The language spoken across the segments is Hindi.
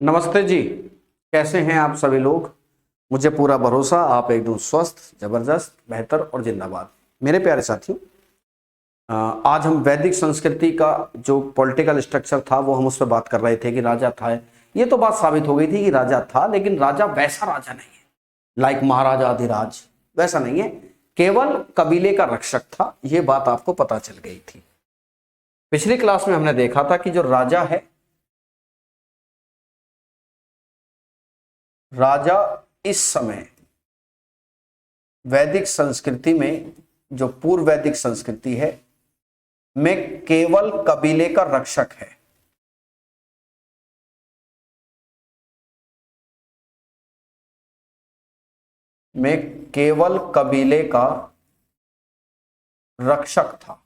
नमस्ते जी। कैसे हैं आप सभी लोग। मुझे पूरा भरोसा आप एकदम स्वस्थ, जबरदस्त, बेहतर और जिंदाबाद। मेरे प्यारे साथियों, आज हम वैदिक संस्कृति का जो पॉलिटिकल स्ट्रक्चर था वो हम उस पर बात कर रहे थे कि राजा था। ये तो बात साबित हो गई थी कि राजा था, लेकिन राजा वैसा राजा नहीं है लाइक महाराजा अधिराज, वैसा नहीं है। केवल कबीले का रक्षक था, ये बात आपको पता चल गई थी। पिछली क्लास में हमने देखा था कि जो राजा है, राजा इस समय वैदिक संस्कृति में, जो पूर्व वैदिक संस्कृति है, में केवल कबीले का रक्षक है। में केवल कबीले का रक्षक था।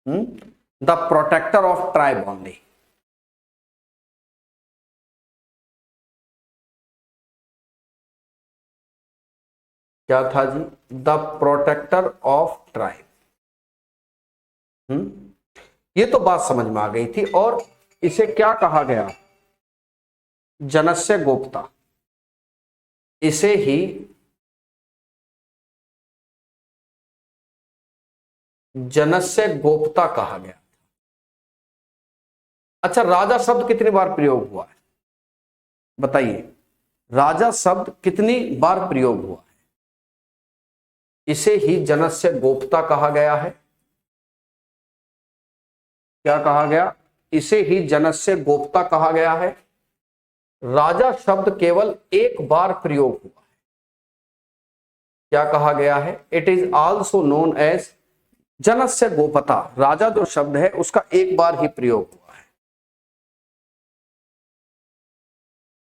The protector of tribe only. क्या था जी? The protector of tribe. ये तो बात समझ में आ गई थी। और इसे क्या कहा गया? जनस्य गोप्ता। इसे ही जनस्य गोप्ता कहा गया। अच्छा, राजा शब्द कितनी बार प्रयोग हुआ है बताइए? राजा शब्द कितनी बार प्रयोग हुआ है? इसे ही जनस्य गोप्ता कहा गया है। क्या कहा गया? इसे ही जनस्य गोप्ता कहा गया है। राजा शब्द केवल एक बार प्रयोग हुआ है। क्या कहा गया है? It is also known as जनस्य गोपता। राजा जो शब्द है उसका एक बार ही प्रयोग हुआ है।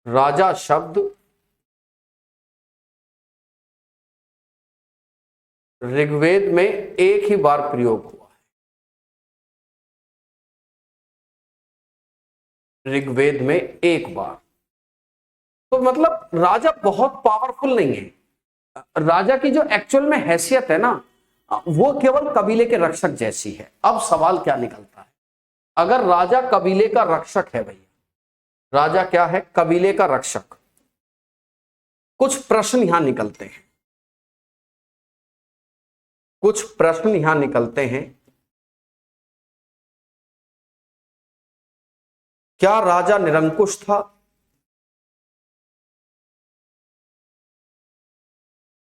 राजा शब्द ऋग्वेद में एक ही बार प्रयोग हुआ है। ऋग्वेद में एक बार। तो मतलब राजा बहुत पावरफुल नहीं है। राजा की जो एक्चुअल में हैसियत है ना, वो केवल कबीले के रक्षक जैसी है। अब सवाल क्या निकलता है? अगर राजा कबीले का रक्षक है भैया, राजा क्या है? कबीले का रक्षक। कुछ प्रश्न यहां निकलते हैं। कुछ प्रश्न यहां निकलते हैं। क्या राजा निरंकुश था?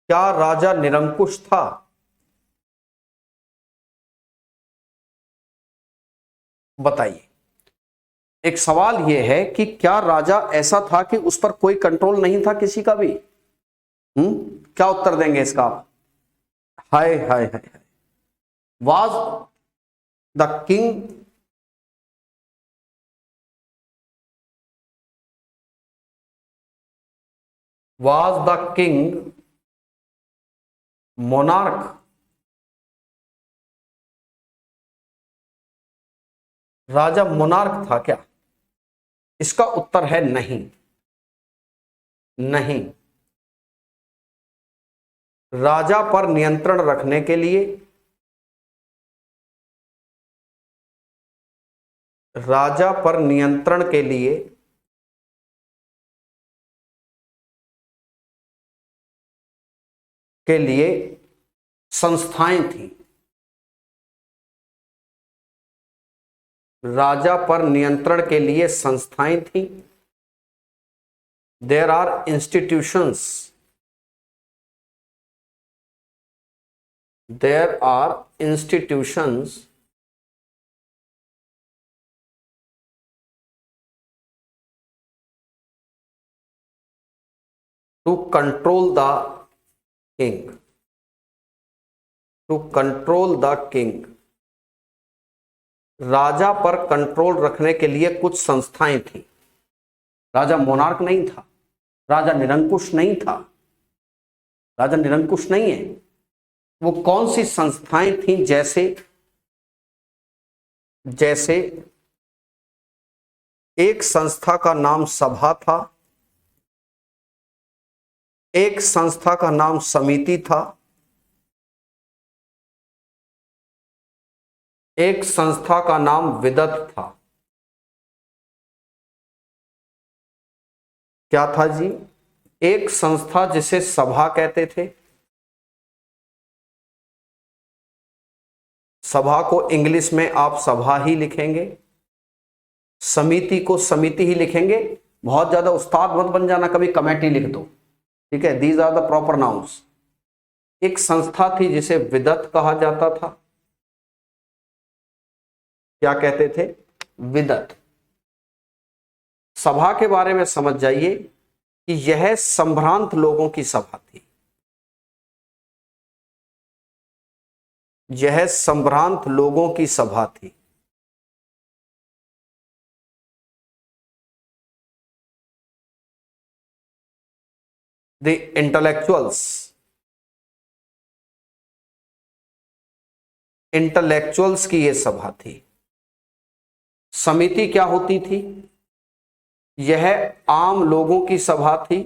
क्या राजा निरंकुश था? बताइए। एक सवाल यह है कि क्या राजा ऐसा था कि उस पर कोई कंट्रोल नहीं था किसी का भी? क्या उत्तर देंगे इसका आप? हाय हाय हाय। Was the king was the king monarch? राजा मोनार्क था क्या? इसका उत्तर है नहीं। नहीं। राजा पर नियंत्रण रखने के लिए, राजा पर नियंत्रण के लिए संस्थाएं थी। राजा पर नियंत्रण के लिए संस्थाएं थी। There are institutions. There are institutions to control the king. To control the king. राजा पर कंट्रोल रखने के लिए कुछ संस्थाएं थी। राजा मोनार्क नहीं था। राजा निरंकुश नहीं था। राजा निरंकुश नहीं है। वो कौन सी संस्थाएं थी? जैसे जैसे एक संस्था का नाम सभा था, एक संस्था का नाम समिति था, एक संस्था का नाम विदत था। क्या था जी? एक संस्था जिसे सभा कहते थे। सभा को इंग्लिश में आप सभा ही लिखेंगे, समिति को समिति ही लिखेंगे। बहुत ज्यादा उस्ताद मत बन जाना, कभी कमेटी लिख दो, ठीक है? These are the proper nouns. एक संस्था थी जिसे विदत कहा जाता था। क्या कहते थे? विदत। सभा के बारे में समझ जाइए कि यह संभ्रांत लोगों की सभा थी। यह संभ्रांत लोगों की सभा थी। द इंटेलेक्चुअल्स, इंटेलेक्चुअल्स की यह सभा थी। समिति क्या होती थी? यह आम लोगों की सभा थी।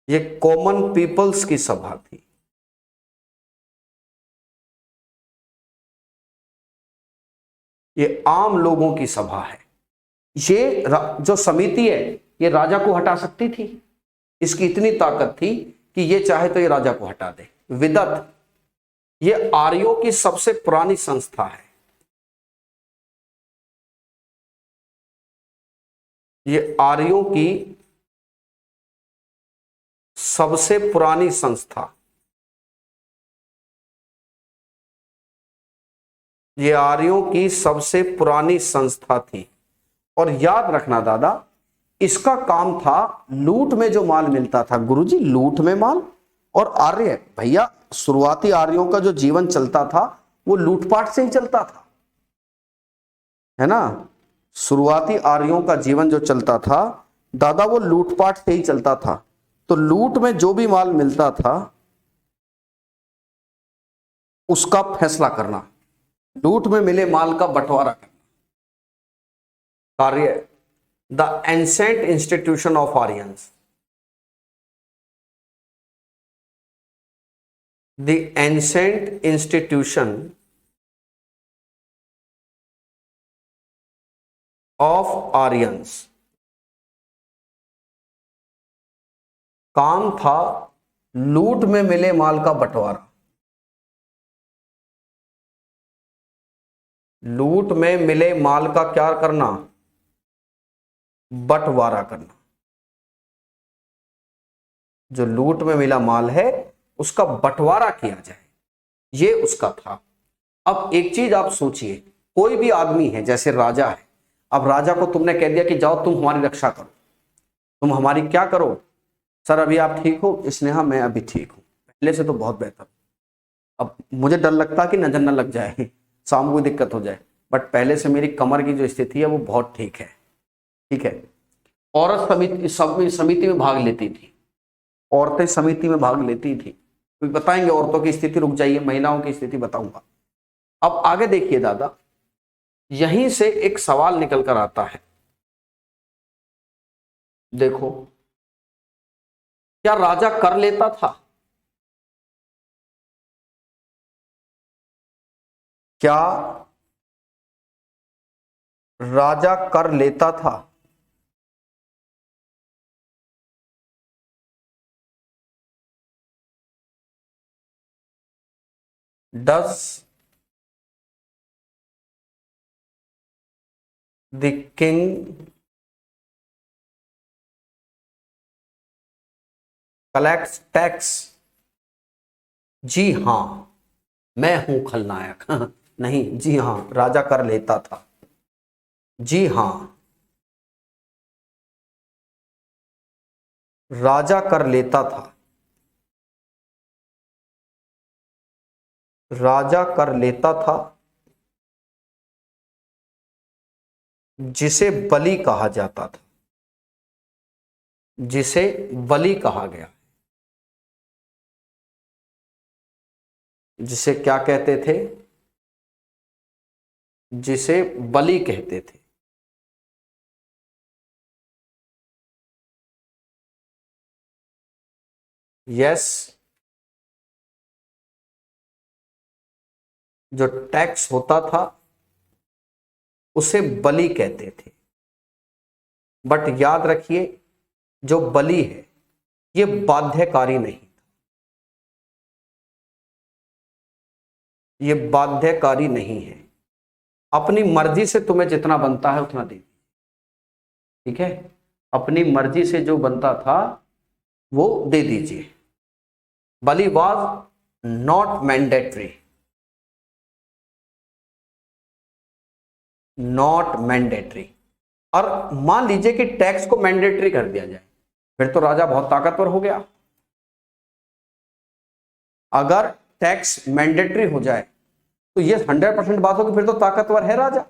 यह कॉमन पीपल्स की सभा थी। ये आम लोगों की सभा है। ये जो समिति है ये राजा को हटा सकती थी। इसकी इतनी ताकत थी कि ये चाहे तो ये राजा को हटा दे। विदत ये आर्यों की सबसे पुरानी संस्था है। ये आर्यों की सबसे पुरानी संस्था, ये आर्यों की सबसे पुरानी संस्था थी। और याद रखना दादा, इसका काम था लूट में जो माल मिलता था, गुरुजी लूट में माल। और आर्य भैया, शुरुआती आर्यों का जो जीवन चलता था वो लूटपाट से ही चलता था, है ना? शुरुआती आर्यों का जीवन जो चलता था दादा, वो लूटपाट से ही चलता था। तो लूट में जो भी माल मिलता था उसका फैसला करना, लूट में मिले माल का बंटवारा करना, कार्य the ancient institution of Aryans, the ancient institution of Aryans. काम था लूट में मिले माल का बंटवारा, लूट में मिले माल का क्या करना? बंटवारा करना। जो लूट में मिला माल है उसका बंटवारा किया जाए, ये उसका था। अब एक चीज आप सोचिए, कोई भी आदमी है, जैसे राजा है। अब राजा को तुमने कह दिया कि जाओ तुम हमारी रक्षा करो, तुम हमारी क्या करो? सर अभी आप ठीक हो? स्नेहा मैं अभी ठीक हूं, पहले से तो बहुत बेहतर। अब मुझे डर लगता कि नजर न लग जाए, शाम को दिक्कत हो जाए, बट पहले से मेरी कमर की जो स्थिति है वो बहुत ठीक है, ठीक है? औरत समिति में भाग लेती थी, औरतें समिति में भाग लेती थी। तो बताएंगे औरतों की स्थिति, रुक जाइए, महिलाओं की स्थिति बताऊंगा। अब आगे देखिए दादा, यहीं से एक सवाल निकल कर आता है। देखो, क्या राजा कर लेता था? क्या राजा कर लेता था? Does the king collects tax? जी हां, मैं हूं खलनायक। नहीं, जी हां, राजा कर लेता था। जी हां, राजा कर लेता था। राजा कर लेता था, जिसे बलि कहा जाता था, जिसे बलि कहा गया, जिसे क्या कहते थे? जिसे बलि कहते थे। यस, जो टैक्स होता था उसे बलि कहते थे। बट याद रखिए, जो बलि है ये बाध्यकारी नहीं, ये बाध्यकारी नहीं है। अपनी मर्जी से तुम्हें जितना बनता है उतना दे, ठीक है, अपनी मर्जी से जो बनता था वो दे दीजिए। बलि was not mandatory, not mandatory. और मान लीजिए कि टैक्स को मैंडेटरी कर दिया जाए, फिर तो राजा बहुत ताकतवर हो गया। अगर टैक्स मैंडेटरी हो जाए तो ये 100% बात होगी, फिर तो ताकतवर है राजा,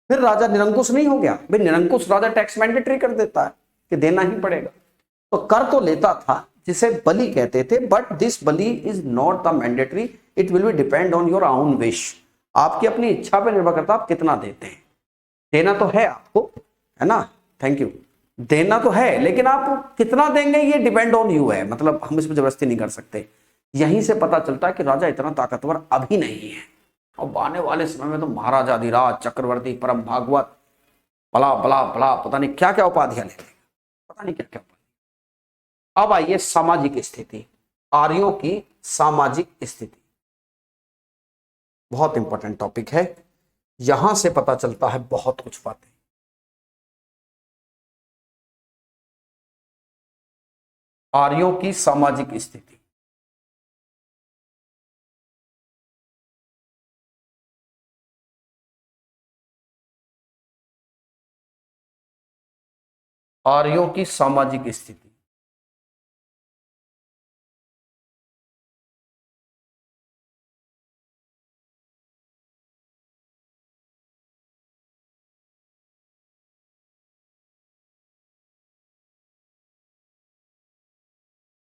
फिर राजा निरंकुश नहीं हो गया। भाई निरंकुश राजा टैक्स मैंडेटरी कर देता है कि देना ही पड़ेगा, तो कर तो लेता था, जिसे बलि कहते थे। But this Bali is not the mandatory, it will be depend on your own wish. आपकी अपनी इच्छा पर निर्भर करता है आप कितना देते हैं। देना तो है आपको, है ना, थैंक यू, देना तो है, लेकिन आप कितना देंगे ये डिपेंड ऑन यू है। मतलब हम इसमें जबरदस्ती नहीं कर सकते। यहीं से पता चलता है कि राजा इतना ताकतवर अभी नहीं है, और आने वाले समय में तो महाराजाधिराज, चक्रवर्ती, परम भागवत, बला बला बला, पता नहीं क्या क्या उपाधियां ले लेंगे, पता नहीं क्या क्या उपाधि। अब आइए सामाजिक स्थिति, आर्यों की सामाजिक स्थिति, बहुत इंपॉर्टेंट टॉपिक है। यहां से पता चलता है बहुत कुछ बातें। आर्यों की सामाजिक स्थिति, आर्यों की सामाजिक स्थिति।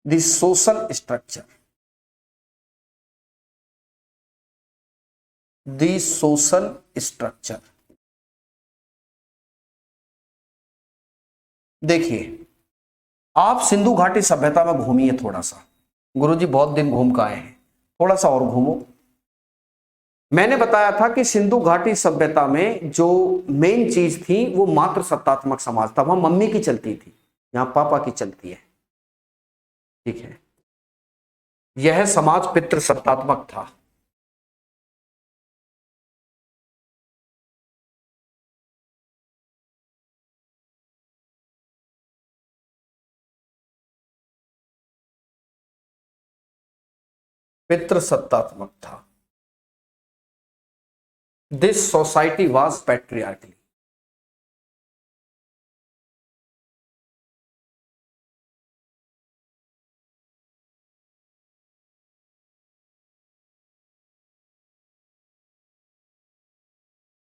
The social structure, the social structure. देखिए, आप सिंधु घाटी सभ्यता में घूमिए थोड़ा सा, गुरुजी बहुत दिन घूम के आए हैं, थोड़ा सा और घूमो। मैंने बताया था कि सिंधु घाटी सभ्यता में जो मेन चीज थी वो मात्र सत्तात्मक समाज था। वहां मम्मी की चलती थी, यहां पापा की चलती है, ठीक है। यह समाज पितृ सत्तात्मक था। पितृ सत्तात्मक था। This society was patriarchally.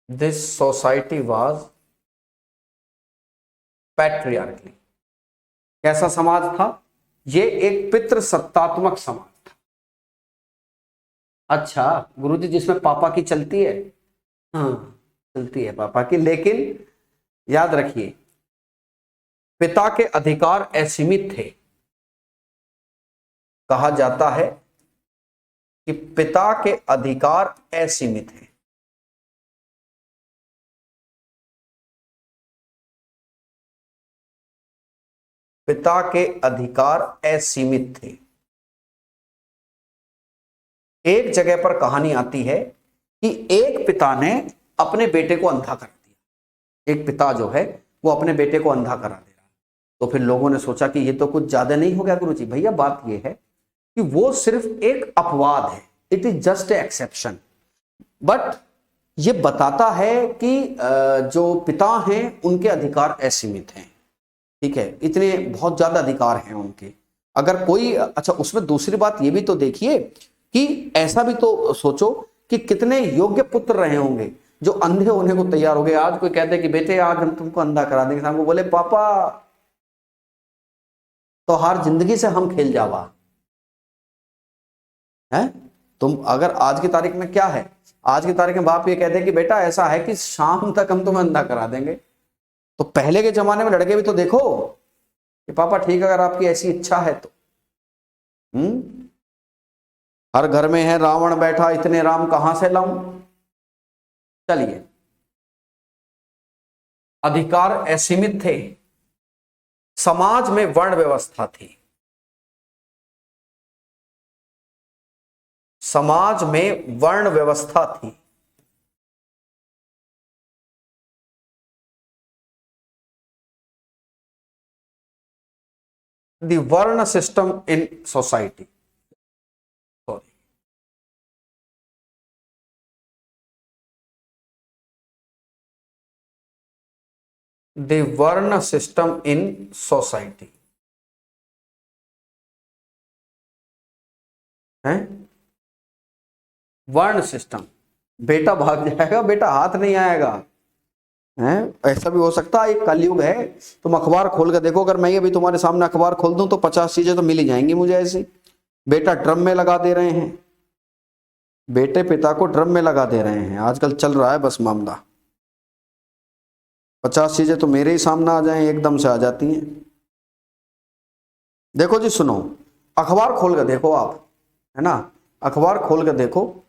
This society was patriarchally. कैसा समाज था ये? एक पितृ सत्तात्मक समाज था। अच्छा गुरुजी, जिसमें पापा की चलती है, हाँ चलती है पापा की, लेकिन याद रखिए पिता के अधिकार असीमित थे। कहा जाता है कि पिता के अधिकार असीमित हैं। पिता के अधिकार असीमित थे। एक जगह पर कहानी आती है कि एक पिता ने अपने बेटे को अंधा कर दिया। एक पिता जो है वो अपने बेटे को अंधा करा दे रहा है। तो फिर लोगों ने सोचा कि ये तो कुछ ज्यादा नहीं हो गया गुरुजी? भैया बात ये है कि वो सिर्फ एक अपवाद है, it is just a exception. But ये बताता है कि जो पिता हैं उनके अधिकार असीमित हैं, ठीक है, इतने बहुत ज्यादा अधिकार हैं उनके। अगर कोई, अच्छा उसमें दूसरी बात ये भी तो देखिए कि ऐसा भी तो सोचो कि कितने योग्य पुत्र रहे होंगे जो अंधे होने को तैयार हो गए। आज कोई कहते कि बेटे आज हम तुमको अंधा करा देंगे, हमको बोले पापा तो हर जिंदगी से हम खेल जावा है। तुम अगर आज की तारीख में क्या है, आज की तारीख में बाप ये कहते हैं कि बेटा ऐसा है कि शाम तक हम तुम्हें अंधा करा देंगे। तो पहले के जमाने में लड़के भी तो देखो कि पापा ठीक है अगर आपकी ऐसी इच्छा है तो हर घर में है रावण बैठा, इतने राम कहां से लाऊं। चलिए, अधिकार असीमित थे, समाज में वर्ण व्यवस्था थी, समाज में वर्ण व्यवस्था थी, द वर्ण system in society, sorry, the वर्ण सिस्टम इन सोसाइटी है। वर्ण सिस्टम, बेटा भाग जाएगा, बेटा हाथ नहीं आएगा, है ऐसा भी हो सकता है। एक कलयुग है, तुम अखबार खोल कर देखो, अगर मैं ये भी तुम्हारे सामने अखबार खोल दूं तो 50 चीजें तो मिल ही जाएंगी मुझे ऐसी। बेटा ड्रम में लगा दे रहे हैं, बेटे पिता को ड्रम में लगा दे रहे हैं, आजकल चल रहा है बस मामला। 50 चीजें तो मेरे ही सामने आ जाएं, एकदम से आ जाती हैं। देखो जी, सुनो, अखबार खोल कर देखो आप, है ना, अखबार खोल कर देखो,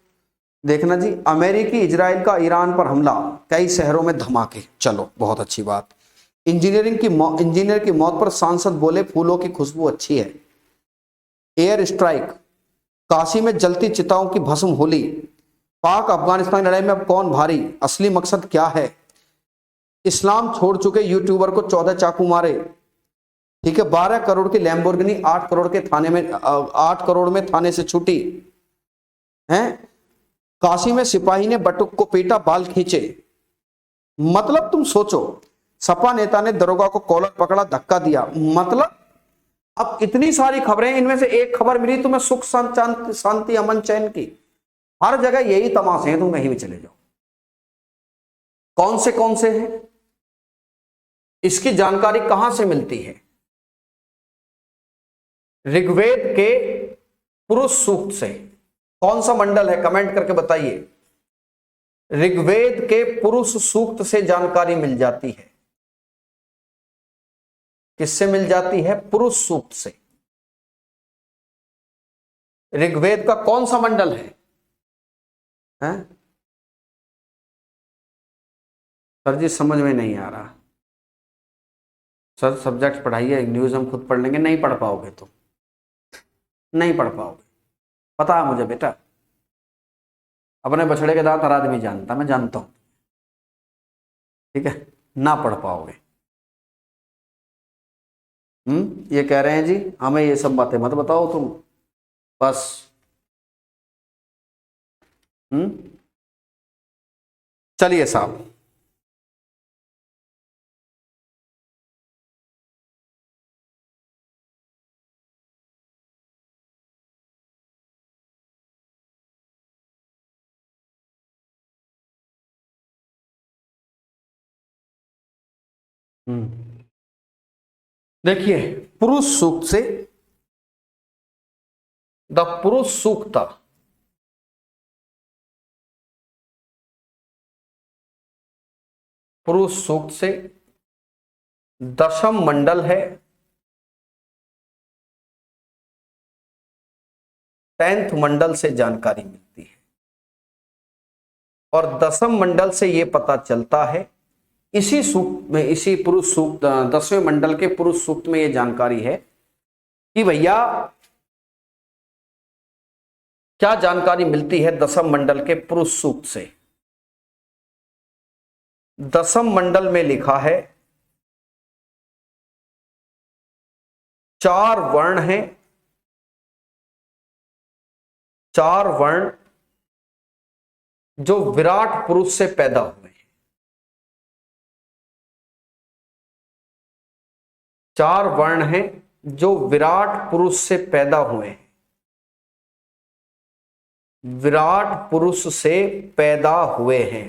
देखना जी, अमेरिकी इजराइल का ईरान पर हमला, कई शहरों में धमाके। चलो बहुत अच्छी बात। इंजीनियर की मौत पर सांसद बोले फूलों की खुशबू अच्छी है। एयर स्ट्राइक, काशी में जलती चिताओं की भस्म होली। पाक अफगानिस्तान लड़ाई में अब कौन भारी, असली मकसद क्या है। इस्लाम छोड़ चुके यूट्यूबर को 14 चाकू मारे। ठीक है, 12 करोड़ की लैम्बोर्गिनी 8 करोड़ के थाने में 8 करोड़ में थाने से छूटी है। काशी में सिपाही ने बटुक को पीटा, बाल खींचे। मतलब तुम सोचो, सपा नेता ने दरोगा को कॉलर पकड़ा, धक्का दिया। मतलब अब इतनी सारी खबरें, इनमें से एक खबर मिली तुम्हें सुख शांति अमन चैन की। हर जगह यही तमाशे हैं, तुम कहीं भी चले जाओ। कौन से हैं, इसकी जानकारी कहां से मिलती है। ऋग्वेद के पुरुष सूक्त से। कौन सा मंडल है, कमेंट करके बताइए। ऋग्वेद के पुरुष सूक्त से जानकारी मिल जाती है। किससे मिल जाती है, पुरुष सूक्त से। ऋग्वेद का कौन सा मंडल है, हैं? सर जी समझ में नहीं आ रहा। सर सब्जेक्ट पढ़ाइए, न्यूज हम खुद पढ़ लेंगे। नहीं पढ़ पाओगे तुम, नहीं पढ़ पाओगे, पता है मुझे बेटा। अपने बछड़े के दांत हर आदमी जानता, मैं जानता हूं, ठीक है, ना पढ़ पाओगे। ये कह रहे हैं जी हमें ये सब बातें मत बताओ तुम, बस। चलिए साहब, देखिए, पुरुष सूक्त से, द पुरुष सूक्त, पुरुष सूक्त से दशम मंडल है, 10th मंडल से जानकारी मिलती है। और दशम मंडल से यह पता चलता है, इसी सूक्त में, इसी पुरुष सूक्त 10वें मंडल के पुरुष सूक्त में यह जानकारी है कि भैया क्या जानकारी मिलती है दशम मंडल के पुरुष सूक्त से। दशम मंडल में लिखा है 4 वर्ण हैं, 4 वर्ण जो विराट पुरुष से पैदा हुए हैं। 4 वर्ण हैं जो विराट पुरुष से पैदा हुए हैं, विराट पुरुष से पैदा हुए हैं।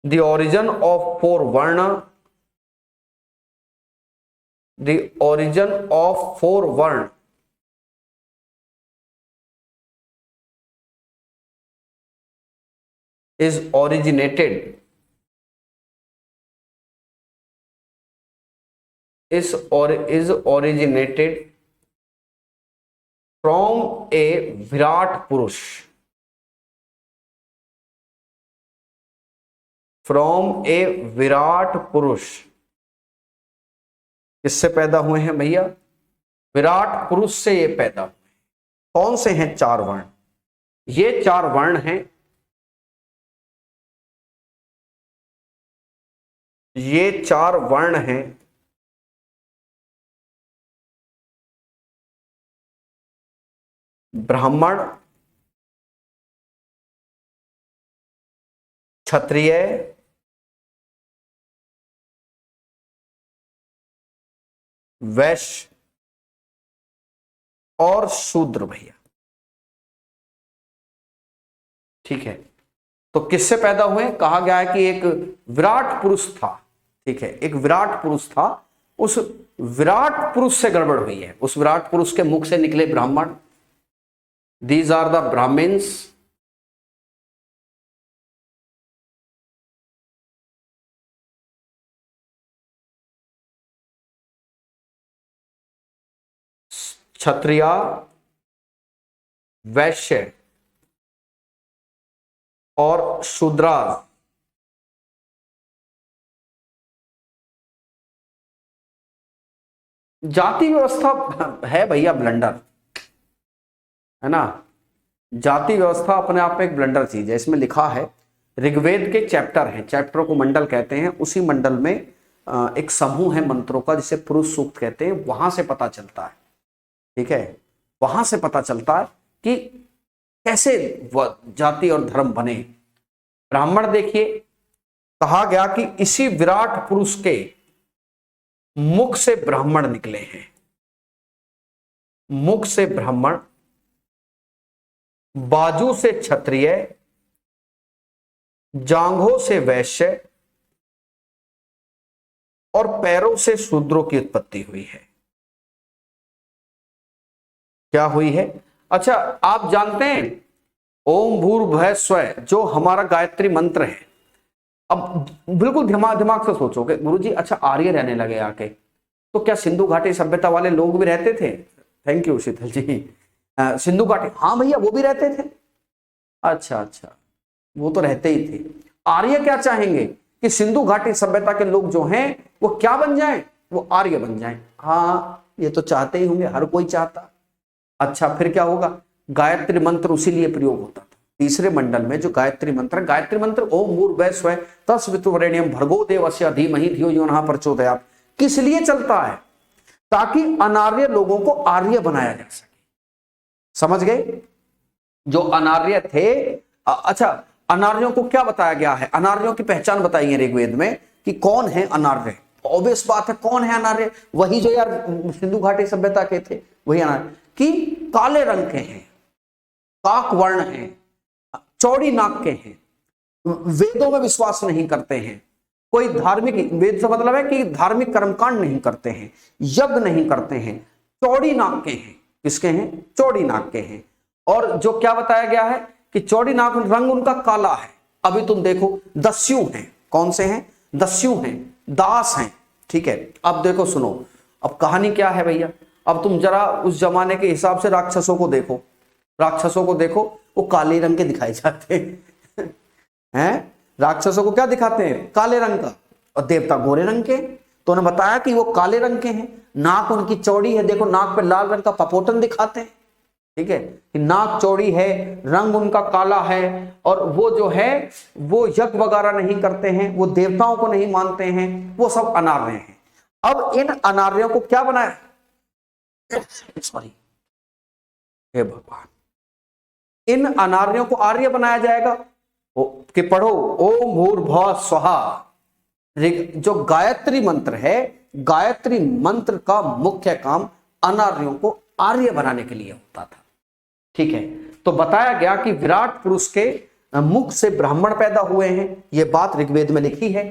द ओरिजिन ऑफ 4 वर्ण, द ओरिजिन ऑफ 4 वर्ण is originated, is originated from a विराट पुरुष, फ्रॉम ए विराट पुरुष। किससे पैदा हुए हैं भैया? विराट पुरुष से ये पैदा हुए। कौन से हैं? चार वर्ण। ये चार वर्ण हैं, ये चार वर्ण हैं ब्राह्मण, क्षत्रिय, वैश्य और शूद्र भैया। ठीक है, तो किससे पैदा हुए? कहा गया है कि एक विराट पुरुष था। ठीक है, एक विराट पुरुष था, उस विराट पुरुष से गड़बड़ हुई है, उस विराट पुरुष के मुख से निकले ब्राह्मण। दीज आर द ब्राह्मण्स, क्षत्रिय, वैश्य और शूद्रा। जाति व्यवस्था है भैया ब्लंडर, है ना। जाति व्यवस्था अपने आप में एक ब्लंडर चीज है। इसमें लिखा है, ऋग्वेद के चैप्टर हैं, चैप्टरों को मंडल कहते हैं, उसी मंडल में एक समूह है मंत्रों का जिसे पुरुष सूक्त कहते हैं। वहां से पता चलता है, ठीक है, वहां से पता चलता है कि कैसे जाति और धर्म बने। ब्राह्मण देखिए, कहा गया कि इसी विराट पुरुष के मुख से ब्राह्मण निकले हैं, मुख से ब्राह्मण, बाजू से क्षत्रिय, जांघों से वैश्य और पैरों से शूद्रों की उत्पत्ति हुई है। क्या हुई है? अच्छा, आप जानते हैं ओम भूर्भुवः स्वः जो हमारा गायत्री मंत्र है। अब बिल्कुल दिमाग से सोचोगे गुरुजी, अच्छा आर्य रहने लगे आके, तो क्या सिंधु घाटी सभ्यता वाले लोग भी रहते थे? थैंक यू शीतल जी। सिंधु घाटी, हाँ भैया वो भी रहते थे। अच्छा, वो तो रहते ही थे। आर्य क्या चाहेंगे कि सिंधु घाटी सभ्यता के लोग जो हैं वो क्या बन जाएं? वो आर्य बन जाएं। हाँ, ये तो चाहते ही होंगे, हर कोई चाहता। अच्छा, फिर क्या होगा? गायत्री मंत्र उसी लिए प्रयोग होता था। तीसरे मंडल में जो गायत्री मंत्र ओम भूर्भुवः स्वः तत्सवितुर्वरेण्यं भर्गो देवस्य धीमहि धियो यो नः प्रचोदयात्, किस लिए चलता है? ताकि अनार्य लोगों को आर्य बनाया जा सके। समझ गए? जो अनार्य थे, अच्छा अनार्यों को क्या बताया गया है? अनार्यों की पहचान बताई है ऋग्वेद में कि कौन है अनार्य। ऑब्वियस बात है, कौन है अनार्य? वही जो यार सिंधु घाटी सभ्यता के थे, वही अनार्य। कि काले रंग के हैं, काक वर्ण हैं, चौड़ी नाक के हैं, वेदों में विश्वास नहीं करते हैं, कोई धार्मिक, वेद से मतलब है कि धार्मिक कर्मकांड नहीं करते हैं, यज्ञ नहीं करते हैं, चौड़ी नाक के हैं। किसके हैं? चौड़ी नाक के हैं। और जो क्या बताया गया है कि चौड़ी नाक, रंग उनका काला है। अभी तुम देखो दस्यु हैं, कौन से हैं? दस्यु हैं, दास हैं। ठीक है, अब देखो सुनो, अब कहानी क्या है भैया। अब तुम जरा उस जमाने के हिसाब से राक्षसों को देखो, वो काले रंग के दिखाए जाते हैं। राक्षसों को क्या दिखाते हैं? काले रंग का, और देवता गोरे रंग के। तो उन्हें बताया कि वो काले रंग के हैं, नाक उनकी चौड़ी है, देखो नाक पे लाल रंग का पपोटन दिखाते हैं। ठीक है, कि नाक चौड़ी है, रंग उनका काला है, और वो जो है वो यज्ञ वगैरह नहीं करते हैं, वो देवताओं को नहीं मानते हैं, वो सब अनार्य हैं। अब इन अनार्यों को क्या बनाया? सॉरी, हे भगवान, इन अनार्यों को आर्य बनाया जाएगा। कि पढ़ो ओम भूर्भुवः स्वः। जो गायत्री मंत्र है, गायत्री मंत्र का मुख्य काम अनार्यों को आर्य बनाने के लिए होता था। ठीक है, तो बताया गया कि विराट पुरुष के मुख से ब्राह्मण पैदा हुए हैं, यह बात ऋग्वेद में लिखी है।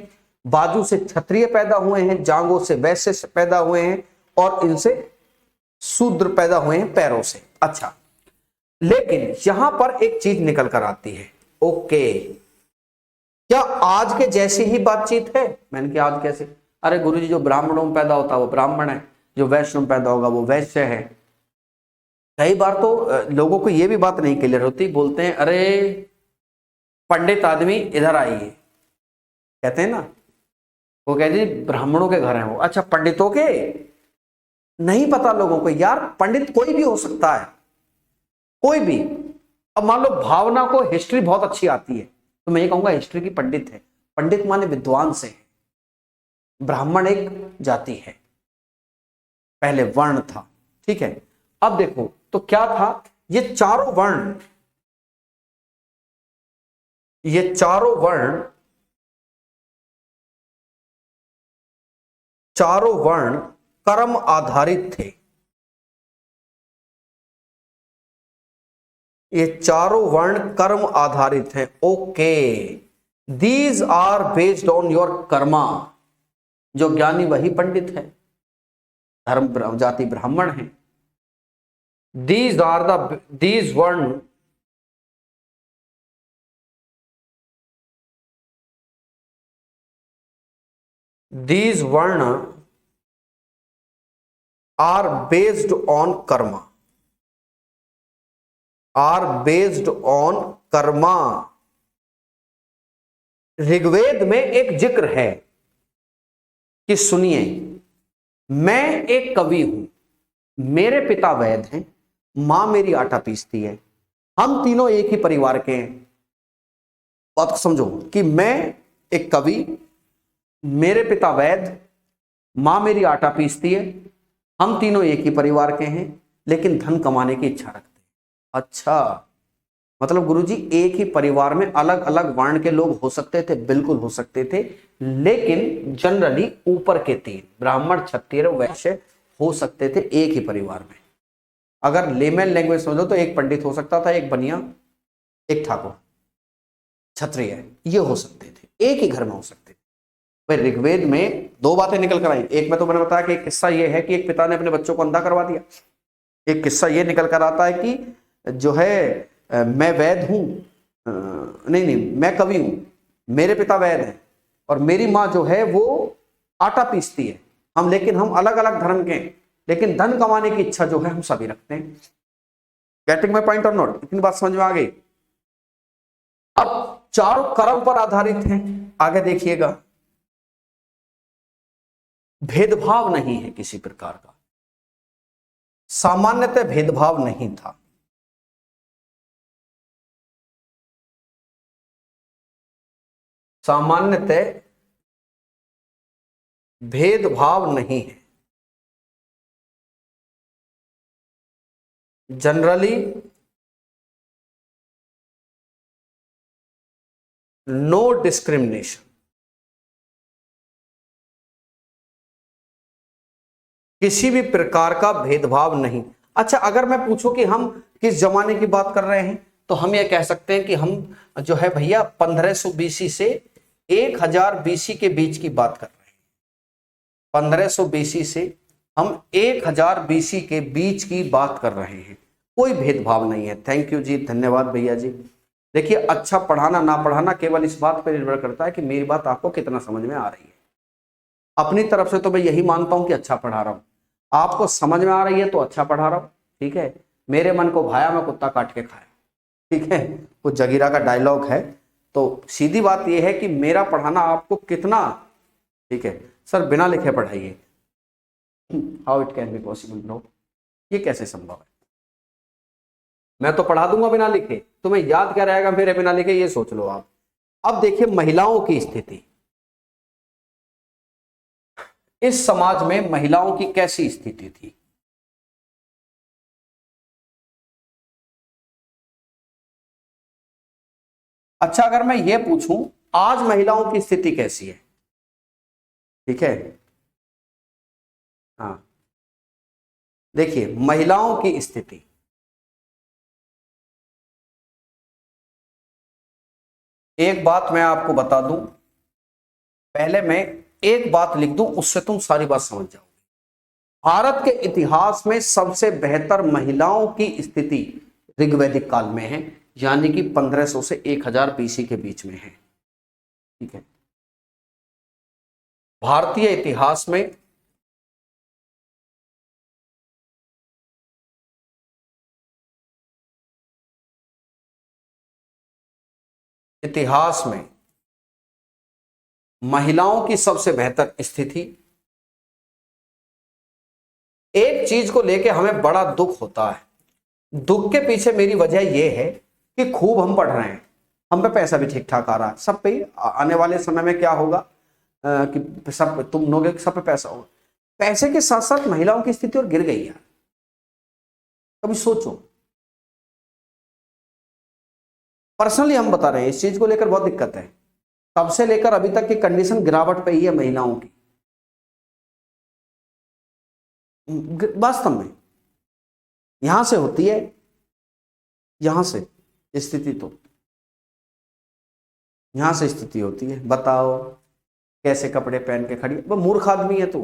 बाजू से क्षत्रिय पैदा हुए हैं, जांघों से वैश्य पैदा हुए हैं, और इनसे शूद्र पैदा हुए हैं पैरों से। अच्छा, लेकिन यहां पर एक चीज निकल कर आती है। ओके, क्या आज के जैसी ही बातचीत है? मैंने कहा आज कैसे? अरे गुरुजी, जो ब्राह्मणों में पैदा होता है वो ब्राह्मण है, जो वैश्य में पैदा होगा वो वैश्य है। कई बार तो लोगों को ये भी बात नहीं क्लियर होती, बोलते हैं अरे पंडित आदमी इधर आइए, कहते हैं ना, वो कहते हैं ब्राह्मणों के घर हैं वो, अच्छा पंडितों के, नहीं पता लोगों को यार पंडित कोई भी हो सकता है, कोई भी। अब मान लो भावना को हिस्ट्री बहुत अच्छी आती है तो मैं ये कहूंगा हिस्ट्री की पंडित है, पंडित माने विद्वान से है। ब्राह्मण एक जाति है, पहले वर्ण था, ठीक है। अब देखो तो क्या था, ये चारों वर्ण, ये चारों वर्ण, चारों वर्ण कर्म आधारित थे, ये चारों वर्ण कर्म आधारित हैं। Okay, these are based on your karma. जो ज्ञानी वही पंडित है, धर्म जाति ब्राह्मण है। These are these varna these वर्ण are based on karma, are based on karma. Rigveda में एक जिक्र है कि सुनिए, मैं एक कवि हूं, मेरे पिता वैद हैं, मां मेरी आटा पीसती है, हम तीनों एक ही परिवार के हैं। बात को समझो कि मैं एक कवि, मेरे पिता वैद, मां मेरी आटा पीसती है, हम तीनों एक ही परिवार के हैं, लेकिन धन कमाने की इच्छा रखते हैं। अच्छा, मतलब गुरुजी एक ही परिवार में अलग अलग वर्ण के लोग हो सकते थे, बिल्कुल हो सकते थे, लेकिन जनरली ऊपर के तीन ब्राह्मण क्षत्रिय वैश्य हो सकते थे एक ही परिवार में। अगर लेमन लैंग्वेज समझो तो एक पंडित हो सकता था, एक बनिया, एक ठाकुर, क्षत्रिय, ये हो सकते थे, एक ही घर में हो सकते थे। भाई ऋग्वेद में दो बातें निकल कर आई, एक में तो मैंने बताया कि एक किस्सा ये है कि एक पिता ने अपने बच्चों को अंधा करवा दिया, एक किस्सा ये निकल कर आता है कि जो है मैं वैद हूं, नहीं मैं कवि हूं, मेरे पिता वैद हैं और मेरी माँ जो है वो आटा पीसती है, लेकिन हम अलग अलग धर्म के हैं, लेकिन धन कमाने की इच्छा जो है हम सभी रखते हैं। गेटिंग माय पॉइंट और नॉट? इतनी बात समझ में आ गई? अब चारों कर्म पर आधारित हैं। आगे देखिएगा, भेदभाव नहीं है किसी प्रकार का, सामान्यतः भेदभाव नहीं था। सामान्यतः भेदभाव नहीं है, जनरली नो डिस्क्रिमिनेशन, किसी भी प्रकार का भेदभाव नहीं। अच्छा, अगर मैं पूछूं कि हम किस जमाने की बात कर रहे हैं, तो हम ये कह सकते हैं कि हम जो है भैया 1500 बीसी से 1000 बीसी के बीच की बात कर रहे हैं। 1500 बीसी से हम 1000 बीसी के बीच की बात कर रहे हैं, कोई भेदभाव नहीं है। थैंक यू जी, धन्यवाद भैया जी। देखिए, अच्छा पढ़ाना ना पढ़ाना केवल इस बात पर निर्भर करता है कि मेरी बात आपको कितना समझ में आ रही है। अपनी तरफ से तो मैं यही मानता हूं कि अच्छा पढ़ा रहा हूं, आपको समझ में आ रही है तो अच्छा पढ़ा रहा हूं, ठीक है। मेरे मन को भाया मैं कुत्ता काट के खाया, ठीक है, वो जगीरा का डायलॉग है। तो सीधी बात यह है कि मेरा पढ़ाना आपको कितना, ठीक है। सर बिना लिखे पढ़ाइए, how it can be possible bro, ये कैसे संभव है? मैं तो पढ़ा दूंगा बिना लिखे, तुम्हें याद क्या रहेगा मेरे बिना लिखे, ये सोच लो आप। अब देखिए महिलाओं की स्थिति, इस समाज में महिलाओं की कैसी स्थिति थी। अच्छा, अगर मैं ये पूछूं आज महिलाओं की स्थिति कैसी है, ठीक है, हाँ, देखिए महिलाओं की स्थिति, एक बात मैं आपको बता दूं, पहले मैं एक बात लिख दूं, उससे तुम सारी बात समझ जाओगे। भारत के इतिहास में सबसे बेहतर महिलाओं की स्थिति ऋग्वैदिक काल में है, यानी कि 1500 से 1000 बीसी के बीच में है, ठीक है। भारतीय इतिहास में इतिहास में महिलाओं की सबसे बेहतर स्थिति। एक चीज को लेके हमें बड़ा दुख होता है, दुख के पीछे मेरी वजह यह है कि खूब हम पढ़ रहे हैं, हम पे पैसा भी ठीक ठाक आ रहा है, सब पे आने वाले समय में क्या होगा कि सब तुम लोग सब पे पैसा होगा। पैसे के साथ साथ महिलाओं की स्थिति और गिर गई है। कभी सोचो, पर्सनली हम बता रहे हैं इस चीज को लेकर बहुत दिक्कत है। तब से लेकर अभी तक की कंडीशन गिरावट पे ही है महिलाओं की, वास्तव में यहां से होती है, यहां से स्थिति तो यहां से स्थिति होती है। बताओ कैसे कपड़े पहन के खड़ी, वो मूर्ख आदमी है तू।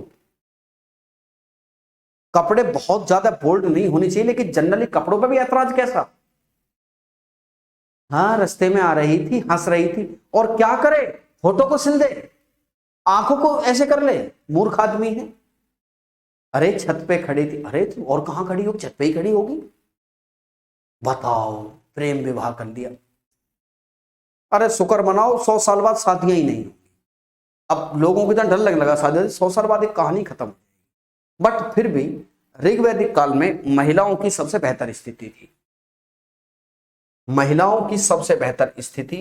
कपड़े बहुत ज्यादा बोल्ड नहीं होने चाहिए, लेकिन जनरली कपड़ों पे भी ऐतराज कैसा। हाँ, रास्ते में आ रही थी, हंस रही थी, और क्या करे, फोटो को सिल दे, आंखों को ऐसे कर ले, मूर्ख आदमी है। अरे छत पे खड़ी थी, अरे तू और कहां खड़ी होगी, छत पे ही खड़ी होगी। बताओ, प्रेम विवाह कर लिया। अरे शुक्र मनाओ 100 साल बाद शादियां ही नहीं। अब लोगों को इतना डर लगने लगा शादी 100 साल बाद एक कहानी खत्म। बट फिर भी ऋग्वैदिक काल में महिलाओं की सबसे बेहतर स्थिति थी। महिलाओं की सबसे बेहतर स्थिति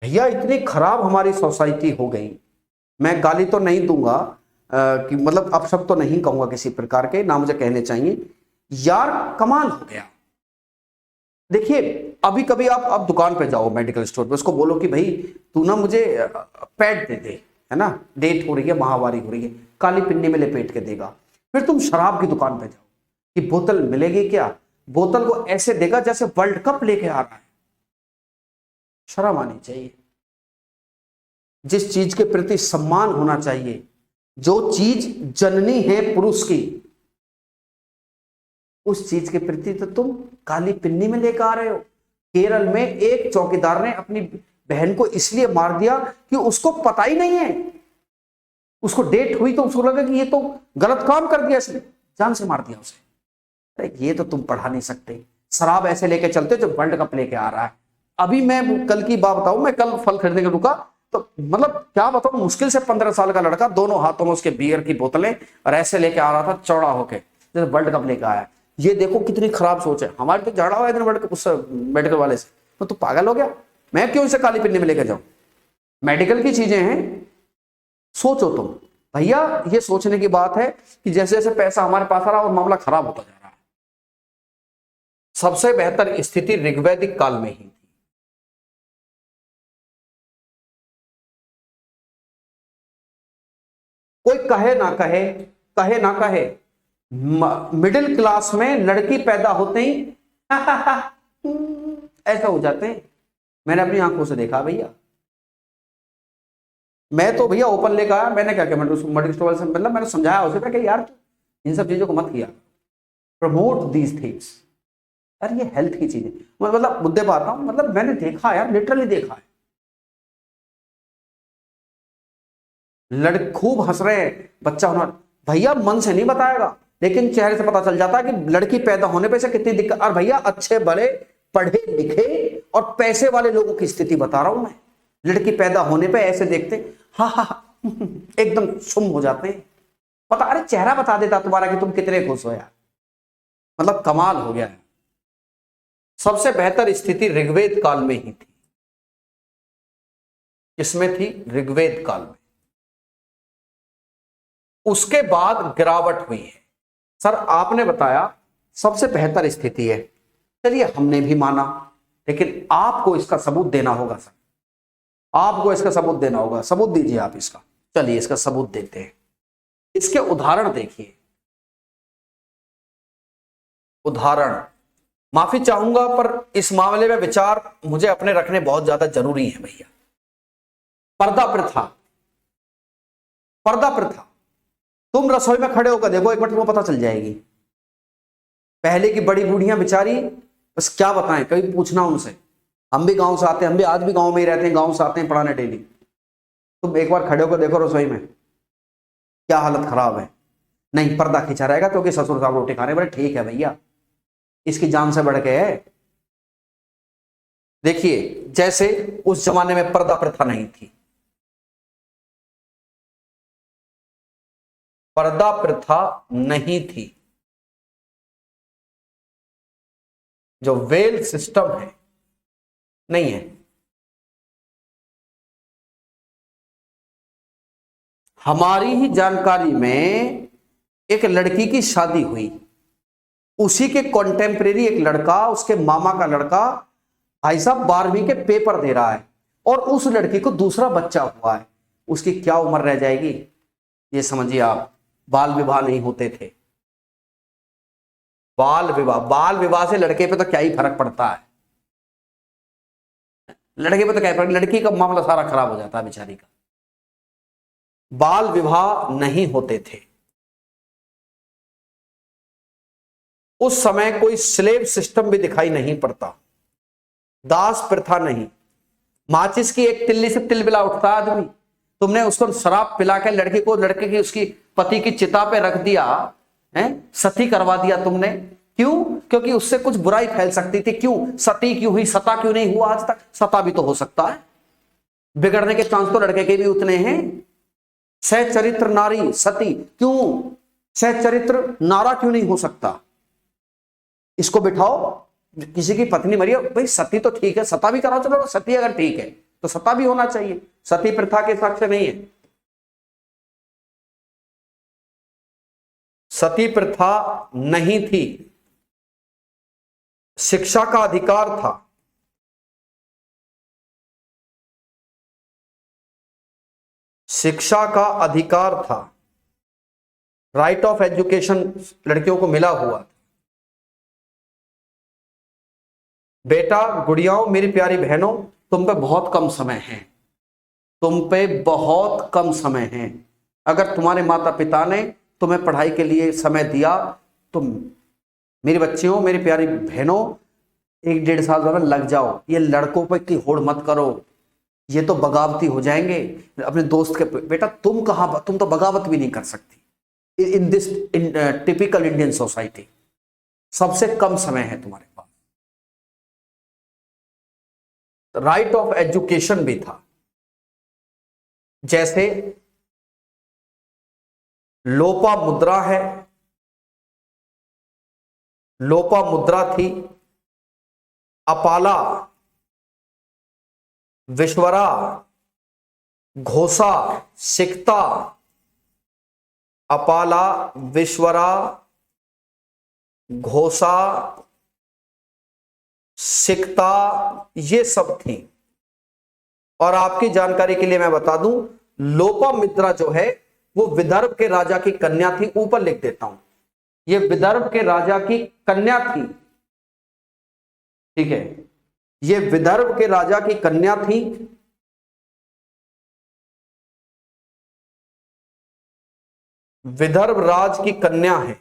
भैया, इतनी खराब हमारी सोसाइटी हो गई। मैं गाली तो नहीं दूंगा कि मतलब अब सब तो नहीं कहूंगा किसी प्रकार के, ना मुझे कहने चाहिए यार, कमाल हो गया। देखिए, अभी कभी आप दुकान पे जाओ, मेडिकल स्टोर पे, उसको बोलो कि भाई तू ना मुझे पैड दे दे, है ना, डेट हो रही है, महावारी हो रही है, काली पिन्नी में लपेट के देगा। फिर तुम शराब की दुकान पे जाओ कि बोतल मिलेगी क्या, बोतल को ऐसे देगा जैसे वर्ल्ड कप लेके आ रहा है। शर्म आनी चाहिए। जिस चीज के प्रति सम्मान होना चाहिए, जो चीज जननी है पुरुष की, उस चीज के प्रति तो तुम काली पिन्नी में लेकर आ रहे हो। केरल में एक चौकीदार ने अपनी बहन को इसलिए मार दिया कि उसको पता ही नहीं है, उसको डेट हुई तो उसको लगा कि ये तो गलत काम कर दिया, इसने जान से मार दिया उसे। अरे ये तो तुम पढ़ा नहीं सकते। शराब ऐसे लेके चलते जो वर्ल्ड कप लेके आ रहा है। अभी मैं कल की बात बताऊं, मैं कल फल खरीदने के रुका तो मतलब क्या बताऊं, मुश्किल से 15 साल का लड़का, दोनों हाथों में उसके बियर की बोतलें और ऐसे लेके आ रहा था चौड़ा होके जैसे वर्ल्ड कप लेके आया। ये देखो कितनी खराब सोच है। हमारे तो झगड़ा हुआ वर्ल्ड कप उससे, मेडिकल वाले से, तो पागल हो गया, मैं क्यों इसे काली पिन्नी में लेके जाऊं। मेडिकल की चीजें हैं, सोचो तुम भैया। ये सोचने की बात है कि जैसे जैसे पैसा हमारे पास आ रहा और मामला खराब होता जा रहा है। सबसे बेहतर स्थिति ऋग्वैदिक काल में ही थी। कोई कहे ना कहे, कहे ना कहे, मिडिल क्लास में लड़की पैदा होते ही ऐसा हो जाते हैं। मैंने अपनी आंखों से देखा भैया। मैं तो भैया ओपन लेकर आया, मैंने क्या किया, मेडिकल स्टोर से मतलब मैंने समझाया उसे कि यार इन सब चीजों को मत किया, प्रमोट दीज थिंग्स। यार ये हेल्थ की चीजें, मतलब मुद्दे पर आता हूं, मतलब मैंने देखा यार, लिटरली देखा है। लड़के खूब हंस रहे हैं, बच्चा होना, भैया मन से नहीं बताएगा, लेकिन चेहरे से पता चल जाता है कि लड़की पैदा होने पे से कितनी दिक्कत। और भैया अच्छे बड़े पढ़े लिखे और पैसे वाले लोगों की स्थिति बता रहा हूं मैं। लड़की पैदा होने पे ऐसे देखते, हाँ हाँ एकदम सुम हो जाते हैं। पता, अरे चेहरा बता देता तुम्हारा कि तुम कितने खुश हो यार। मतलब कमाल हो गया है। सबसे बेहतर स्थिति ऋग्वेद काल में ही थी। इसमें थी ऋग्वेद काल में, उसके बाद गिरावट हुई है। सर आपने बताया सबसे बेहतर स्थिति है, चलिए हमने भी माना, लेकिन आपको इसका सबूत देना होगा सर, आपको इसका सबूत देना होगा। सबूत दीजिए आप इसका। चलिए इसका सबूत देते हैं। इसके उदाहरण देखिए। उदाहरण, माफी चाहूंगा पर इस मामले में विचार मुझे अपने रखने बहुत ज्यादा जरूरी है भैया। पर्दा प्रथा, पर्दा प्रथा। तुम रसोई में खड़े होकर देखो एक बार, तुम्हें पता चल जाएगी। पहले की बड़ी बूढ़ियां बेचारी, बस क्या बताएं, कभी पूछना उनसे। हम भी गांव से आते हैं, हम भी आज भी गांव में ही रहते हैं, गांव से आते हैं पढ़ाने डेली। तुम एक बार खड़े होकर देखो रसोई में, क्या हालत खराब है। नहीं, पर्दा खींचा रहेगा क्योंकि ससुर साहब रोटी खाने, बोले ठीक है भैया, इसकी जान से बढ़ के है। देखिए, जैसे उस जमाने में पर्दा प्रथा नहीं थी, पर्दा प्रथा नहीं थी, जो वेल सिस्टम है नहीं है। हमारी ही जानकारी में एक लड़की की शादी हुई, उसी के कॉन्टेम्परेरी एक लड़का, उसके मामा का लड़का भाई साहब 12वीं के पेपर दे रहा है, और उस लड़की को दूसरा बच्चा हुआ है। उसकी क्या उम्र रह जाएगी, ये समझिए आप। बाल विवाह नहीं होते थे। बाल विवाह से लड़के पे तो क्या ही फर्क पड़ता है, लड़के पे तो क्या फर्क, लड़की का मामला सारा खराब हो जाता है बेचारी का। बाल विवाह नहीं होते थे। उस समय कोई स्लेव सिस्टम भी दिखाई नहीं पड़ता, दास प्रथा नहीं। माचिस की एक तिल्ली से तिलबिला उठता आदमी, तुमने उसको शराब पिला के लड़के को, लड़के की, उसकी पति की चिता पे रख दिया है, सती करवा दिया तुमने। क्यों? क्योंकि उससे कुछ बुराई फैल सकती थी। क्यों सती क्यों हुई, सता क्यों नहीं हुआ आज तक? सता भी तो हो सकता है, बिगड़ने के चांस तो लड़के के भी उतने हैं। सहचरित्र नारी सती, क्यों सहचरित्र नारा क्यों नहीं हो सकता? इसको बिठाओ, किसी की पत्नी मरी है भाई, सती तो ठीक है, सता भी कराओ, चलो सती अगर ठीक है तो सता भी होना चाहिए, सती प्रथा के साक्ष्य नहीं है। सती प्रथा नहीं थी, शिक्षा का अधिकार था। शिक्षा का अधिकार था, राइट ऑफ एजुकेशन लड़कियों को मिला हुआ था। बेटा, गुड़ियाओं, मेरी प्यारी बहनों, तुम पे बहुत कम समय है, तुम पे बहुत कम समय है। अगर तुम्हारे माता पिता ने तुम्हें पढ़ाई के लिए समय दिया तो मेरी बच्चियों, मेरी प्यारी बहनों, 1-1.5 साल में लग जाओ। ये लड़कों पे की होड़ मत करो, ये तो बगावती हो जाएंगे। अपने दोस्त के बेटा, तुम कहां, तुम तो बगावत भी नहीं कर सकती in this typical Indian society. सबसे कम समय है तुम्हारे पास। राइट ऑफ एजुकेशन भी था, जैसे लोपा मुद्रा है, लोपा मुद्रा थी, अपाला, विश्वरा, घोषा, सिकता, अपाला, विश्वरा, घोषा, सिकता, ये सब थी। और आपकी जानकारी के लिए मैं बता दूं, लोपामुद्रा जो है वो विदर्भ के राजा की कन्या थी। ऊपर लिख देता हूं, ये विदर्भ के राजा की कन्या थी, ठीक है, ये विदर्भ के राजा की कन्या थी। विदर्भ राज की कन्या है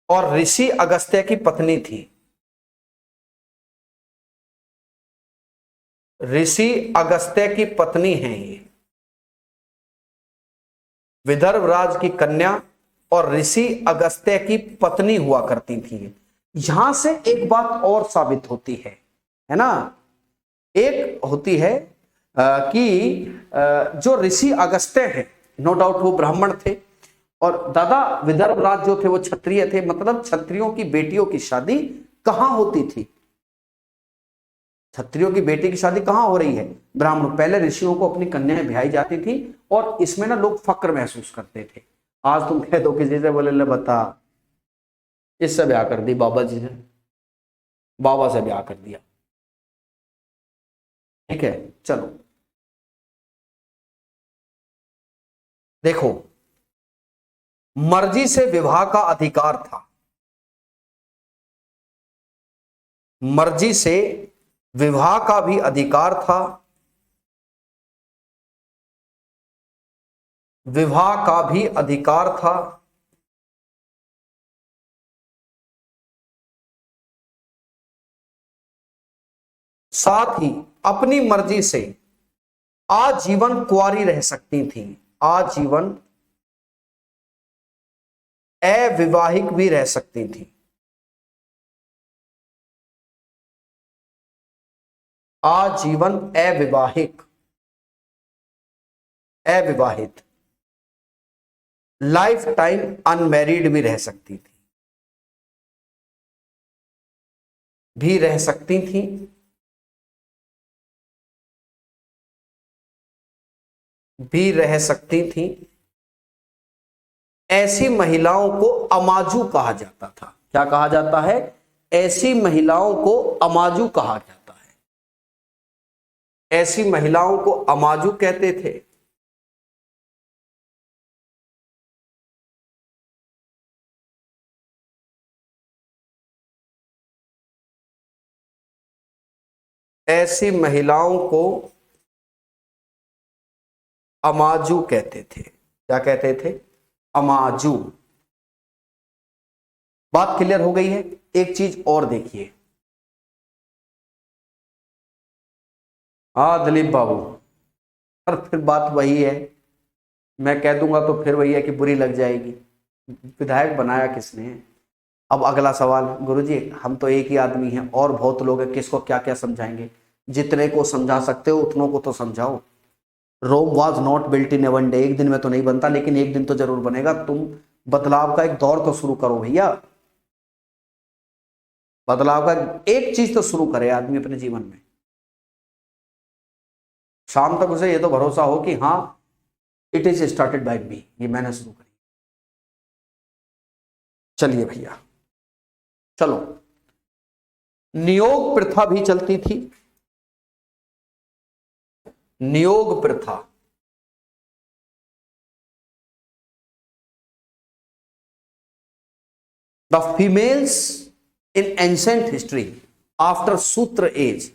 और ऋषि अगस्त्य की पत्नी थी। ऋषि अगस्त्य की पत्नी है ये, विदर्भ राज की कन्या और ऋषि अगस्त्य की पत्नी हुआ करती थी। यहां से एक बात और साबित होती है ना। एक होती है कि जो ऋषि अगस्त्य हैं, नो डाउट वो ब्राह्मण थे, और दादा विदर्भ राज जो थे वो क्षत्रिय थे। मतलब क्षत्रियों की बेटियों की शादी कहां होती थी? क्षत्रियों की बेटी की शादी कहां हो रही है? ब्राह्मण। पहले ऋषियों को अपनी कन्याएं ब्याही जाती थी और इसमें ना लोग फक्र महसूस करते थे। आज तुम कह दो किसी से, बोले ले बता, इससे ब्याह कर दी, बाबा जी से, बाबा से ब्याह कर दिया, ठीक है। चलो देखो, मर्जी से विवाह का अधिकार था, मर्जी से विवाह का भी अधिकार था, विवाह का भी अधिकार था। साथ ही अपनी मर्जी से आजीवन कुंवारी रह सकती थी, आजीवन अविवाहित भी रह सकती थी। आजीवन अविवाहित लाइफ टाइम अनमैरिड भी रह सकती थी, ऐसी महिलाओं को अमाजू कहा जाता था। क्या कहा जाता है? ऐसी महिलाओं को अमाजू कहा जाता है। ऐसी महिलाओं को अमाजू कहते थे। ऐसी महिलाओं को अमाजू कहते थे। क्या कहते थे? अमाजू। बात क्लियर हो गई है? एक चीज और देखिए। हाँ दिलीप बाबू, पर फिर बात वही है, मैं कह दूंगा तो फिर वही है कि बुरी लग जाएगी। विधायक बनाया किसने? अब अगला सवाल, गुरुजी हम तो एक ही आदमी हैं और बहुत लोग हैं, किसको क्या क्या समझाएंगे? जितने को समझा सकते हो उतनों को तो समझाओ। Rome was not built in a one day. एक दिन में तो नहीं बनता, लेकिन एक दिन तो जरूर बनेगा। तुम बदलाव का एक दौर तो शुरू करो भैया। बदलाव का एक चीज तो शुरू करे आदमी अपने जीवन में। शाम तक उसे ये तो भरोसा हो कि हाँ इट इज स्टार्टेड बाय मी, ये मैंने शुरू करी। चलिए भैया, चलो। नियोग प्रथा भी चलती थी। नियोग प्रथा, the females in ancient history after सूत्र as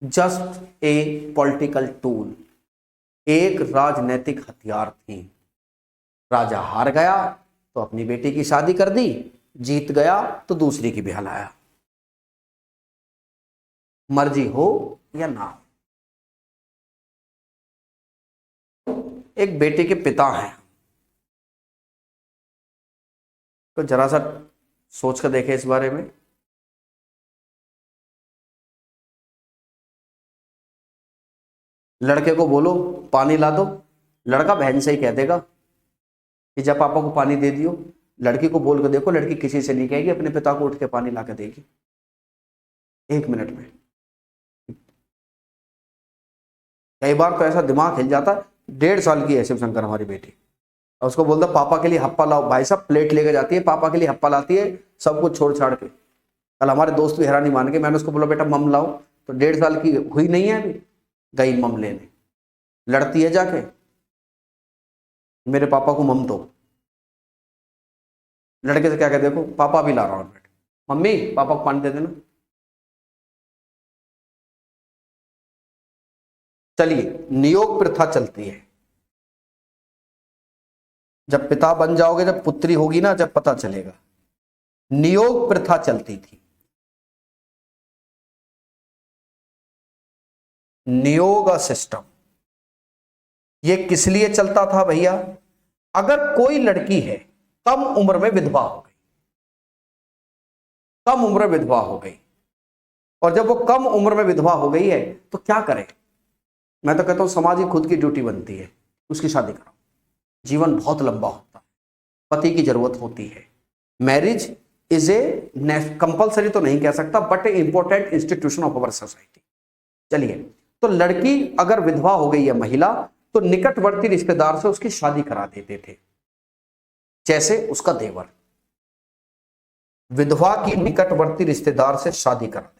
just a political tool. एक राजनैतिक हथियार थी। राजा हार गया तो अपनी बेटी की शादी कर दी, जीत गया तो दूसरी की ब्याह लाया। मर्जी हो या ना हो। एक बेटे के पिता हैं, तो जरा सा सोच कर देखें इस बारे में। लड़के को बोलो पानी ला दो, लड़का बहन से ही कह देगा कि जब पापा को पानी दे दियो। लड़की को बोल कर देखो, लड़की किसी से नहीं कहेगी, अपने पिता को उठ के पानी ला कर देगी 1 मिनट में। कई बार तो ऐसा दिमाग हिल जाता है। 1.5 साल की है शिवशंकर हमारी बेटी, और उसको बोलता पापा के लिए हप्पा लाओ। भाई साहब प्लेट लेके जाती है, पापा के लिए हप्पा लाती है, सब कुछ छोड़ छाड़ के। कल हमारे दोस्त भी हैरानी मान के, मैंने उसको बोला बेटा मम लाओ, तो 1.5 साल की हुई नहीं है अभी, गई मम लेने। लड़ती है जाके, मेरे पापा को मम दो। लड़के से क्या कहते, देखो पापा भी ला रहा हूं, मम्मी पापा को पानी दे देना। चलिए, नियोग प्रथा चलती है। जब पिता बन जाओगे, जब पुत्री होगी ना, जब पता चलेगा। नियोग प्रथा चलती थी। नियोग सिस्टम ये किस लिए चलता था भैया? अगर कोई लड़की है कम उम्र में विधवा हो गई, कम उम्र में विधवा हो गई, और जब वो कम उम्र में विधवा हो गई है तो क्या करे? मैं तो कहता हूं समाज की खुद की ड्यूटी बनती है, उसकी शादी करो। जीवन बहुत लंबा होता है, पति की जरूरत होती है। मैरिज इज ए कंपल्सरी तो नहीं कह सकता, but A important institution of our society. चलिए, तो लड़की अगर विधवा हो गई है महिला, तो निकटवर्ती रिश्तेदार से उसकी शादी करा देते थे। जैसे उसका देवर, विधवा की निकटवर्ती रिश्तेदार से शादी करा देना।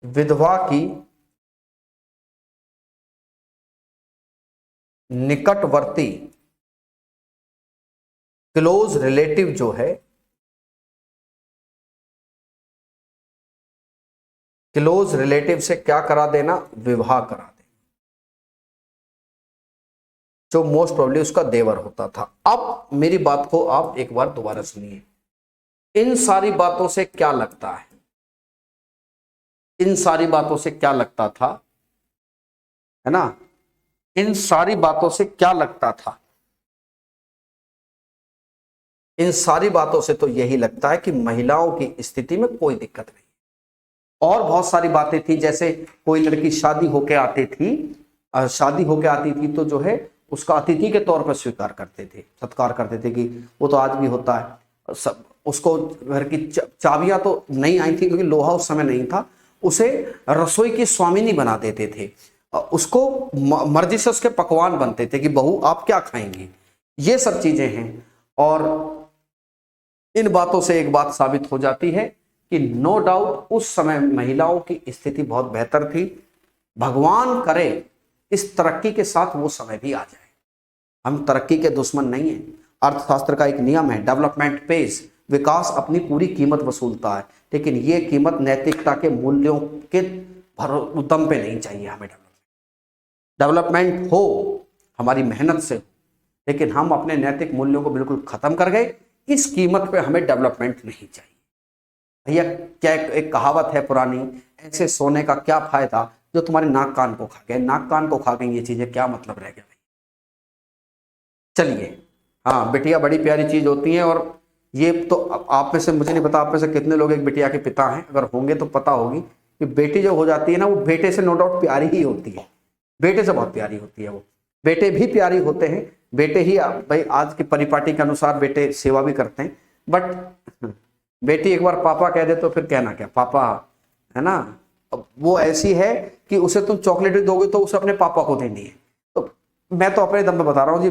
विधवा की निकटवर्ती क्लोज रिलेटिव जो है, क्लोज रिलेटिव से क्या करा देना? विवाह करा देना, जो मोस्ट प्रोबेबली उसका देवर होता था। अब मेरी बात को आप एक बार दोबारा सुनिए। इन सारी बातों से क्या लगता है? इन सारी बातों से क्या लगता था है ना। इन सारी बातों से क्या लगता था, इन सारी बातों से तो यही लगता है कि महिलाओं की स्थिति में कोई दिक्कत नहीं। और बहुत सारी बातें थी, जैसे कोई लड़की शादी होके आती थी, शादी होके आती थी तो जो है उसका अतिथि के तौर पर स्वीकार करते थे, सत्कार करते थे, कि वो तो आज भी होता है। सब उसको घर की चाबियां तो नहीं आई थी क्योंकि लोहा उस समय नहीं था, उसे रसोई की स्वामिनी बना देते थे, उसको मर्जी से उसके पकवान बनते थे कि बहू आप क्या खाएंगी। ये सब चीजें हैं। और इन बातों से एक बात साबित हो जाती है कि नो डाउट उस समय महिलाओं की स्थिति बहुत बेहतर थी। भगवान करे इस तरक्की के साथ वो समय भी आ जाए। हम तरक्की के दुश्मन नहीं है। अर्थशास्त्र का एक नियम है, डेवलपमेंट पेज, विकास अपनी पूरी कीमत वसूलता है, लेकिन ये कीमत नैतिकता के मूल्यों के दम पे नहीं चाहिए। हमें डेवलपमेंट हो हमारी मेहनत से, लेकिन हम अपने नैतिक मूल्यों को बिल्कुल खत्म कर गए, इस कीमत पे हमें डेवलपमेंट नहीं चाहिए। भैया क्या एक कहावत है पुरानी, ऐसे सोने का क्या फायदा जो तुम्हारे नाक कान को खा गए। नाक कान को खा गई ये चीजें, क्या मतलब रह गया भाई। चलिए, हाँ बिटिया बड़ी प्यारी चीज होती है। और ये तो आप में से, मुझे नहीं पता आप में से कितने लोग एक बिटिया के पिता हैं, अगर होंगे तो पता होगी कि बेटी जो हो जाती है ना, वो बेटे से नो डाउट प्यारी ही होती है, बेटे से बहुत प्यारी होती है वो। बेटे भी प्यारी होते हैं, बेटे ही भाई आज की परिपाटी के अनुसार बेटे सेवा भी करते हैं, बट बेटी एक बार पापा कह दे तो फिर कहना क्या, पापा, है ना। अब वो ऐसी है कि उसे तुम चॉकलेट भी दोगे तो उसे अपने पापा को देनी है। तो मैं तो अपने दम पे बता रहा हूँ जी,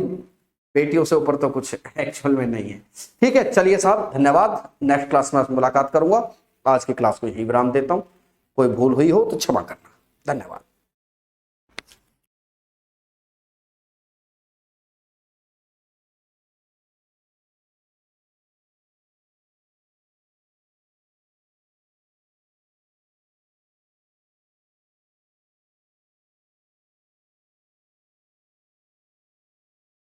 बेटियों से ऊपर तो कुछ एक्चुअल में नहीं है। ठीक है, चलिए साहब, धन्यवाद। नेक्स्ट क्लास में मुलाकात करूंगा। आज की क्लास को यही विराम देता हूँ। कोई भूल हुई हो तो क्षमा करना। धन्यवाद।